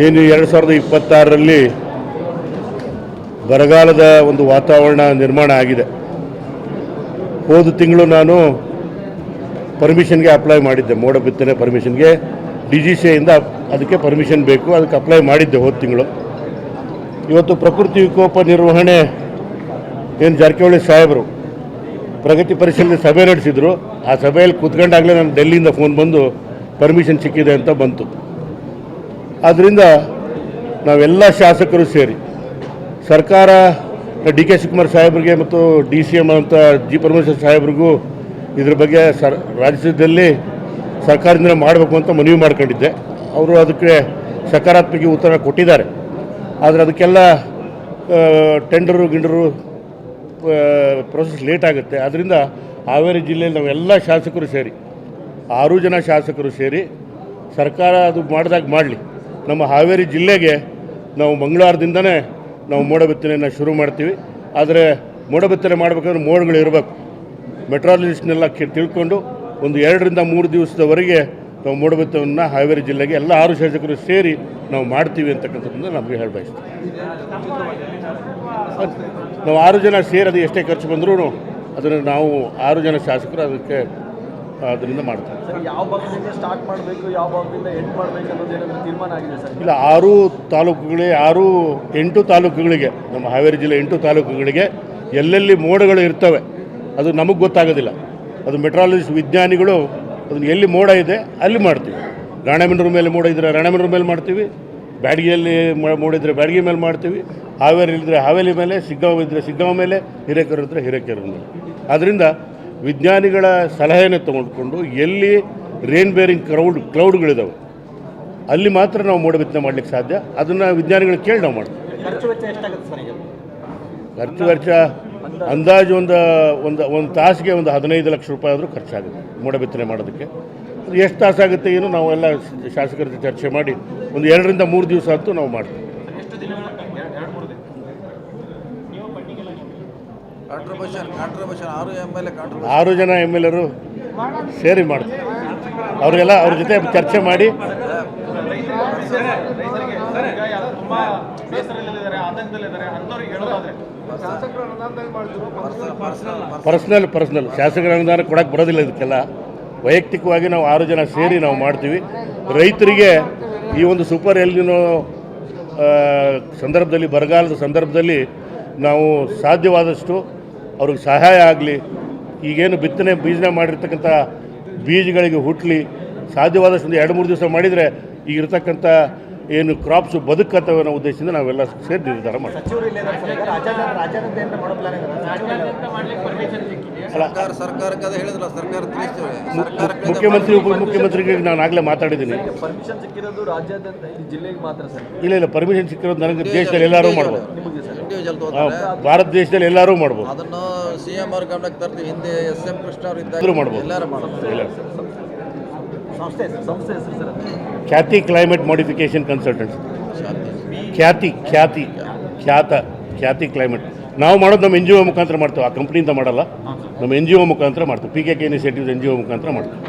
ಏನು 2026ರಲ್ಲಿ ಬರಗಾಲದ ಒಂದು ವಾತಾವರಣ ನಿರ್ಮಾಣ ಆಗಿದೆ. ಹೋದ ತಿಂಗಳು ನಾನು ಪರ್ಮಿಷನ್ಗೆ ಅಪ್ಲೈ ಮಾಡಿದ್ದೆ, ಮೋಡ ಬಿತ್ತನೆ ಪರ್ಮಿಷನ್ಗೆ DGCಯಿಂದ ಅದಕ್ಕೆ ಪರ್ಮಿಷನ್ ಬೇಕು, ಅದಕ್ಕೆ ಅಪ್ಲೈ ಮಾಡಿದ್ದೆ ಹೋದ ತಿಂಗಳು. ಇವತ್ತು ಪ್ರಕೃತಿ ವಿಕೋಪ ನಿರ್ವಹಣೆ ಏನು ಜಾರಕಿಹೊಳಿ ಸಾಹೇಬರು ಪ್ರಗತಿ ಪರಿಶೀಲನೆ ಸಭೆ ನಡೆಸಿದರು. ಆ ಸಭೆಯಲ್ಲಿ ಕೂತ್ಕೊಂಡಾಗಲೇ ನಾನು ಡೆಲ್ಲಿಯಿಂದ ಫೋನ್ ಬಂದು ಪರ್ಮಿಷನ್ ಸಿಕ್ಕಿದೆ ಅಂತ ಬಂತು. ಆದ್ದರಿಂದ ನಾವೆಲ್ಲ ಶಾಸಕರು ಸೇರಿ ಸರ್ಕಾರ DK ಶಿವಕುಮಾರ್ ಸಾಹೇಬರಿಗೆ ಮತ್ತು DCM ಅಂತ ಜಿ ಪರಮೇಶ್ವರ್ ಸಾಹೇಬ್ರಿಗೂ ಇದ್ರ ಬಗ್ಗೆ ರಾಜ್ಯದಲ್ಲಿ ಸರ್ಕಾರದಿಂದ ಮಾಡಬೇಕು ಅಂತ ಮನವಿ ಮಾಡ್ಕೊಂಡಿದ್ದೆ. ಅವರು ಅದಕ್ಕೆ ಸಕಾರಾತ್ಮಕ ಉತ್ತರ ಕೊಟ್ಟಿದ್ದಾರೆ. ಆದರೆ ಅದಕ್ಕೆಲ್ಲ ಟೆಂಡರು ಪ್ರೊಸೆಸ್ ಲೇಟ್ ಆಗುತ್ತೆ. ಆದ್ದರಿಂದ ಹಾವೇರಿ ಜಿಲ್ಲೆಯಲ್ಲಿ ನಾವೆಲ್ಲ ಶಾಸಕರು ಸೇರಿ 6 ಜನ ಶಾಸಕರು ಸೇರಿ ಸರ್ಕಾರ ಅದು ಮಾಡಿದಾಗ ಮಾಡಲಿ. ನಮ್ಮ ಹಾವೇರಿ ಜಿಲ್ಲೆಗೆ ನಾವು ಮಂಗಳವಾರದಿಂದನೇ ನಾವು ಮೋಡ ಬಿತ್ತನೆಯನ್ನು ಶುರು ಮಾಡ್ತೀವಿ. ಆದರೆ ಮೋಡ ಬಿತ್ತನೆ ಮಾಡಬೇಕಾದ್ರೆ ಮೋಡಗಳು ಇರಬೇಕು. ಮೆಟ್ರಾಲಜಿಸ್ಟ್ನೆಲ್ಲ ತಿಳ್ಕೊಂಡು ಒಂದು 2 ರಿಂದ 3 ದಿವಸದವರೆಗೆ ನಾವು ಮೋಡ ಬಿತ್ತನೆಯನ್ನು ಹಾವೇರಿ ಜಿಲ್ಲೆಗೆ ಎಲ್ಲ 6 ಶಾಸಕರು ಸೇರಿ ನಾವು ಮಾಡ್ತೀವಿ ಅಂತಕ್ಕಂಥದ್ದನ್ನು ನಮಗೆ ಹೇಳಬಯಸ್ತೀವಿ. ನಾವು 6 ಜನ ಸೇರಿ ಅದು ಎಷ್ಟೇ ಖರ್ಚು ಬಂದರೂ ಅದನ್ನು ನಾವು 6 ಜನ ಶಾಸಕರು ಅದರಿಂದ ಮಾಡ್ತೀವಿ. ಯಾವ ಭಾಗದಿಂದ ಸ್ಟಾರ್ಟ್ ಮಾಡಬೇಕು, ಯಾವ ಭಾಗದಿಂದ ಎಂಡ್ ಮಾಡಬೇಕು ಅನ್ನೋದು ಏನಾದರೂ ತೀರ್ಮಾನ ಆಗಿದೆ ಸರ್? ಇಲ್ಲ, 8 ತಾಲೂಕುಗಳಿಗೆ ನಮ್ಮ ಹಾವೇರಿ ಜಿಲ್ಲೆ 8 ತಾಲೂಕುಗಳಿಗೆ ಎಲ್ಲೆಲ್ಲಿ ಮೋಡಗಳು ಇರ್ತವೆ ಅದು ನಮಗೆ ಗೊತ್ತಾಗೋದಿಲ್ಲ. ಅದು ಮೆಟ್ರಾಲಜಿಸ್ಟ್ ವಿಜ್ಞಾನಿಗಳು ಅದನ್ನು ಎಲ್ಲಿ ಮೋಡ ಇದೆ ಅಲ್ಲಿ ಮಾಡ್ತೀವಿ. ರಾಣೆಬೆನ್ನೂರು ಮೇಲೆ ಮೋಡ ಇದ್ದರೆ ರಾಣೆಬೆನ್ನೂರು ಮೇಲೆ ಮಾಡ್ತೀವಿ, ಬ್ಯಾಡಗಿಯಲ್ಲಿ ಮೋಡ ಇದ್ದರೆ ಬ್ಯಾಡಗಿ ಮೇಲೆ ಮಾಡ್ತೀವಿ, ಹಾವೇರಿ ಇದ್ದರೆ ಹಾವೇರಿ ಮೇಲೆ, ಶಿಗ್ಗಾಂವ್ ಇದ್ದರೆ ಶಿಗ್ಗಾಂವ್ ಮೇಲೆ, ಹಿರೇಕೆರೂರು ಇದ್ದರೆ ಹಿರೇಕೆರೂರು ಮೇಲೆ. ಆದ್ದರಿಂದ ವಿಜ್ಞಾನಿಗಳ ಸಲಹೆಯನ್ನು ತಗೊಂಡ್ಕೊಂಡು ಎಲ್ಲಿ ರೇನ್ ಬೇರಿಂಗ್ ಕ್ಲೌಡ್ಗಳಿದ್ದಾವೆ ಅಲ್ಲಿ ಮಾತ್ರ ನಾವು ಮೋಡ ಬಿತ್ತನೆ ಮಾಡಲಿಕ್ಕೆ ಸಾಧ್ಯ. ಅದನ್ನು ವಿಜ್ಞಾನಿಗಳು ಕೇಳಿ ನಾವು ಮಾಡ್ತೀವಿ. ಖರ್ಚು ವೆಚ್ಚ ಅಂದಾಜು ಒಂದು ತಾಸಿಗೆ ಒಂದು 15 ಲಕ್ಷ ರೂಪಾಯಿ ಆದರೂ ಖರ್ಚಾಗುತ್ತೆ ಮೋಡ ಬಿತ್ತನೆ ಮಾಡೋದಕ್ಕೆ. ಅದು ಎಷ್ಟು ತಾಸಾಗುತ್ತೆ ಏನು ನಾವೆಲ್ಲ ಶಾಸಕರ ಜೊತೆ ಚರ್ಚೆ ಮಾಡಿ ಒಂದು 2 ರಿಂದ 3 ದಿವಸ ಅಂತೂ ನಾವು ಮಾಡ್ತೀವಿ. 6 ಜನ MLA ಸೇರಿ ಮಾಡ್ತೀವಿ. ಅವರಿಗೆಲ್ಲ ಅವ್ರ ಜೊತೆ ಚರ್ಚೆ ಮಾಡಿ ಪರ್ಸನಲ್ ಶಾಸಕರ ಅನುದಾನ ಕೊಡಕ್ಕೆ ಬರೋದಿಲ್ಲ. ಇದಕ್ಕೆಲ್ಲ ವೈಯಕ್ತಿಕವಾಗಿ ನಾವು 6 ಜನ ಸೇರಿ ನಾವು ಮಾಡ್ತೀವಿ. ರೈತರಿಗೆ ಈ ಒಂದು ಸೂಪರ್ ಎಲ್ನಿನೋ ಸಂದರ್ಭದಲ್ಲಿ, ಬರಗಾಲದ ಸಂದರ್ಭದಲ್ಲಿ ನಾವು ಸಾಧ್ಯವಾದಷ್ಟು ಅವ್ರಿಗೆ ಸಹಾಯ ಆಗಲಿ, ಈಗೇನು ಬಿತ್ತನೆ ಬೀಜನ ಮಾಡಿರ್ತಕ್ಕಂಥ ಬೀಜಗಳಿಗೆ ಹುಟ್ಟಲಿ, ಸಾಧ್ಯವಾದಷ್ಟು ಒಂದು 2-3 ದಿವಸ ಮಾಡಿದರೆ ಈಗಿರ್ತಕ್ಕಂಥ ಏನು ಕ್ರಾಪ್ಸು ಬದುಕತ್ತವೆ ಅನ್ನೋ ಉದ್ದೇಶದಿಂದ ನಾವೆಲ್ಲ ಸೇರಿ ನಿರ್ಧಾರ ಮಾಡ್ತೀವಿ. ಮುಖ್ಯಮಂತ್ರಿ ಉಪಮುಖ್ಯಮಂತ್ರಿಗೆ ನಾನು ಆಗಲೇ ಮಾತಾಡಿದ್ದೀನಿ. ಇಲ್ಲ, ಪರ್ಮಿಷನ್ ಸಿಕ್ಕಿರೋದು ನನಗೆ ದೇಶದಲ್ಲಿ ಎಲ್ಲರೂ ಮಾಡ್ಬೋದು, ಭಾರತ ದೇಶದಲ್ಲಿ ಎಲ್ಲರೂ ಮಾಡ್ಬೋದು, ಅದನ್ನು CM ಅವ್ರ ಗಮನಕ್ಕೆ ತರ್ತೀವಿ. ಹಿಂದೆ SM ಕೃಷ್ಣ ಅವರು ಇದ್ದಾಗ ಮಾಡ್ಬೋದು. ಖ್ಯಾತಿ ಕ್ಲೈಮೇಟ್ ಮಾಡಿಫಿಕೇಶನ್ ಕನ್ಸಲ್ಟೆಂಟ್ಸ್, ಖ್ಯಾತಿ ಕ್ಲೈಮೇಟ್ ನಾವು ಮಾಡೋದು ನಮ್ಮ NGO ಮುಖಾಂತರ ಮಾಡ್ತೀವಿ. ಆ ಕಂಪ್ನಿಯಿಂದ ಮಾಡಲ್ಲ, ನಮ್ಮ NGO ಮುಖಾಂತರ ಮಾಡ್ತೀವಿ. PKK ಇನಿಷಿಯೇಟಿವ್ಸ್ NGO ಮುಖಾಂತರ ಮಾಡ್ತೀವಿ.